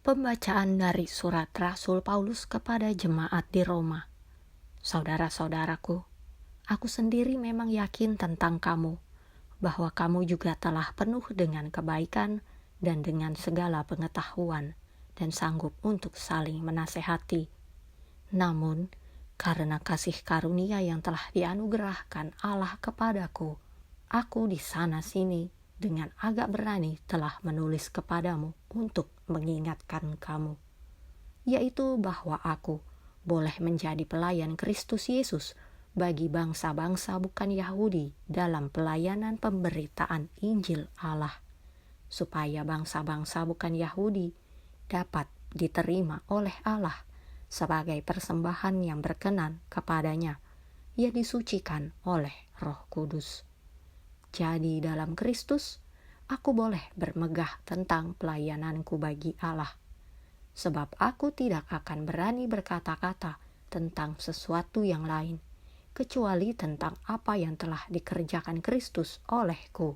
Pembacaan dari surat Rasul Paulus kepada jemaat di Roma. Saudara-saudaraku, aku sendiri memang yakin tentang kamu, bahwa kamu juga telah penuh dengan kebaikan dan dengan segala pengetahuan, dan sanggup untuk saling menasehati. Namun, karena kasih karunia yang telah dianugerahkan Allah kepadaku, aku di sana-sini dengan agak berani telah menulis kepadamu untuk mengingatkan kamu, yaitu bahwa aku boleh menjadi pelayan Kristus Yesus bagi bangsa-bangsa bukan Yahudi dalam pelayanan pemberitaan Injil Allah, supaya bangsa-bangsa bukan Yahudi dapat diterima oleh Allah sebagai persembahan yang berkenan kepadanya, yang disucikan oleh Roh Kudus. Jadi dalam Kristus, aku boleh bermegah tentang pelayananku bagi Allah, sebab aku tidak akan berani berkata-kata tentang sesuatu yang lain, kecuali tentang apa yang telah dikerjakan Kristus olehku,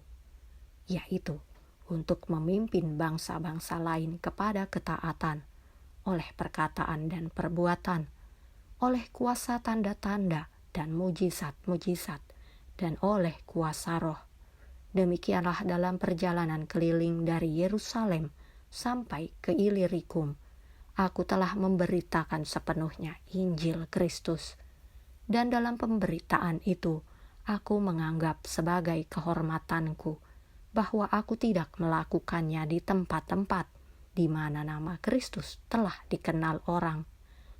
yaitu untuk memimpin bangsa-bangsa lain kepada ketaatan, oleh perkataan dan perbuatan, oleh kuasa tanda-tanda dan mujizat-mujizat, dan oleh kuasa Roh. Demikianlah dalam perjalanan keliling dari Yerusalem sampai ke Ilirikum, aku telah memberitakan sepenuhnya Injil Kristus. Dan dalam pemberitaan itu, aku menganggap sebagai kehormatanku bahwa aku tidak melakukannya di tempat-tempat di mana nama Kristus telah dikenal orang,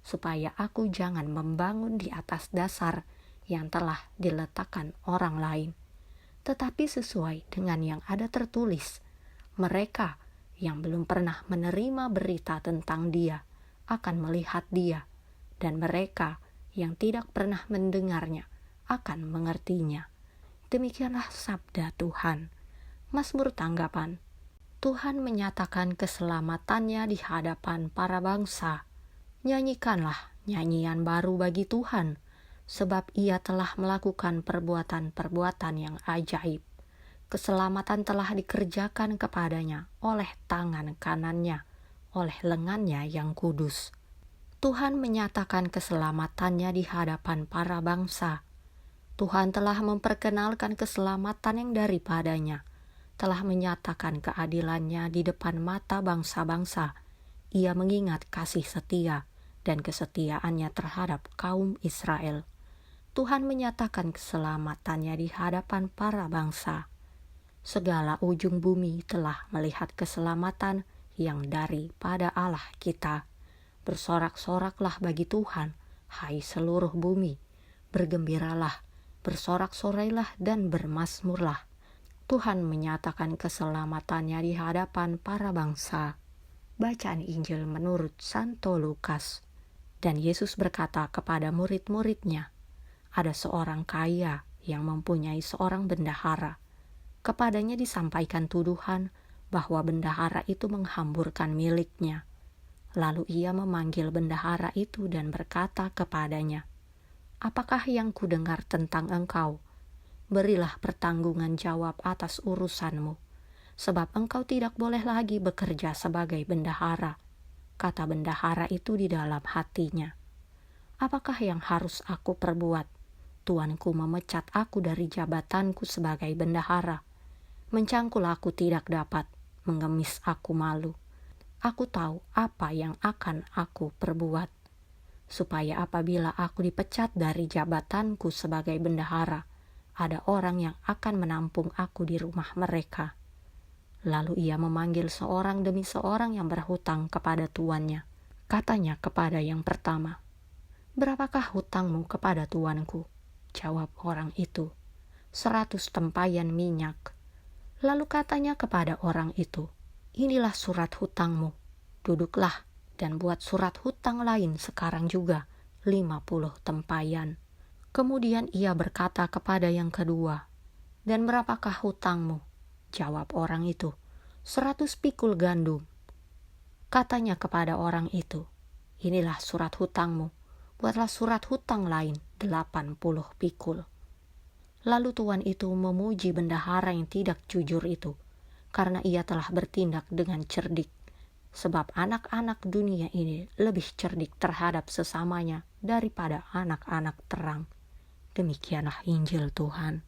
supaya aku jangan membangun di atas dasar yang telah diletakkan orang lain, tetapi sesuai dengan yang ada tertulis, mereka yang belum pernah menerima berita tentang Dia akan melihat Dia, dan mereka yang tidak pernah mendengarnya akan mengertinya. Demikianlah sabda Tuhan. Mazmur tanggapan. Tuhan menyatakan keselamatannya di hadapan para bangsa. Nyanyikanlah nyanyian baru bagi Tuhan, sebab Ia telah melakukan perbuatan-perbuatan yang ajaib. Keselamatan telah dikerjakan kepadanya oleh tangan kanannya, oleh lengannya yang kudus. Tuhan menyatakan keselamatannya di hadapan para bangsa. Tuhan telah memperkenalkan keselamatan yang daripadanya, telah menyatakan keadilannya di depan mata bangsa-bangsa. Ia mengingat kasih setia dan kesetiaannya terhadap kaum Israel. Tuhan menyatakan keselamatannya di hadapan para bangsa. Segala ujung bumi telah melihat keselamatan yang daripada Allah kita. Bersorak-soraklah bagi Tuhan, hai seluruh bumi. Bergembiralah, bersorak-sorailah dan bermazmurlah. Tuhan menyatakan keselamatannya di hadapan para bangsa. Bacaan Injil menurut Santo Lukas. Dan Yesus berkata kepada murid-muridnya, ada seorang kaya yang mempunyai seorang bendahara. Kepadanya disampaikan tuduhan bahwa bendahara itu menghamburkan miliknya. Lalu ia memanggil bendahara itu dan berkata kepadanya, apakah yang kudengar tentang engkau? Berilah pertanggungan jawab atas urusanmu, sebab engkau tidak boleh lagi bekerja sebagai bendahara. Kata bendahara itu di dalam hatinya, apakah yang harus aku perbuat? Tuanku memecat aku dari jabatanku sebagai bendahara. Mencangkul aku tidak dapat, mengemis aku malu. Aku tahu apa yang akan aku perbuat, supaya apabila aku dipecat dari jabatanku sebagai bendahara, ada orang yang akan menampung aku di rumah mereka. Lalu ia memanggil seorang demi seorang yang berhutang kepada tuannya. Katanya kepada yang pertama, berapakah hutangmu kepada tuanku? Jawab orang itu, 100 tempayan minyak. Lalu katanya kepada orang itu, inilah surat hutangmu. Duduklah dan buat surat hutang lain sekarang juga, 50 tempayan. Kemudian ia berkata kepada yang kedua, dan berapakah hutangmu? Jawab orang itu, 100 pikul gandum. Katanya kepada orang itu, inilah surat hutangmu. Buatlah surat hutang lain 80 pikul. Lalu tuan itu memuji bendahara yang tidak jujur itu, karena ia telah bertindak dengan cerdik. sebab anak-anak dunia ini lebih cerdik terhadap sesamanya daripada anak-anak terang. Demikianlah Injil Tuhan.